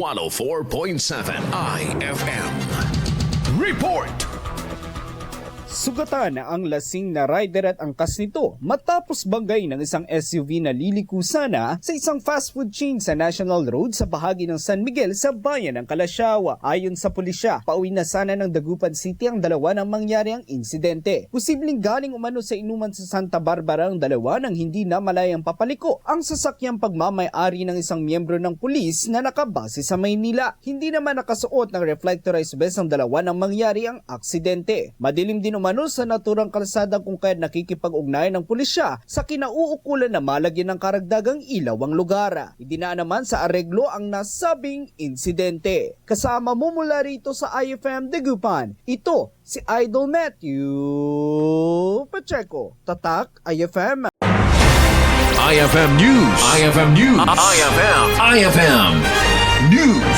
104.7 IFM. Report! Sugatan ang lasing na rider at angkas nito matapos banggain ng isang SUV na liliko sana sa isang fast food chain sa National Road sa bahagi ng San Miguel sa bayan ng Kalasyawa. Ayon sa pulisya, pauwi na sana ng Dagupan City ang dalawa nang mangyari ang insidente. Posibleng galing umano sa inuman sa Santa Barbara ang dalawa nang hindi na malayang papaliko ang sasakyang pagmamay-ari ng isang miyembro ng pulis na nakabase sa Maynila. Hindi naman nakasuot ng reflectorized vest ang dalawa nang mangyari ang aksidente. Madilim din umano sa naturang kalsada kung kaya nakikipag-ugnayan ng pulisya sa kinauukulan na malagyan ng karagdagang ilaw ang lugar. Idinaan naman sa areglo ang nasabing insidente. Kasama mo mula rito sa IFM Dagupan, ito si Idol Matthew Pacheco. Tatak IFM. IFM News. IFM News. IFM News.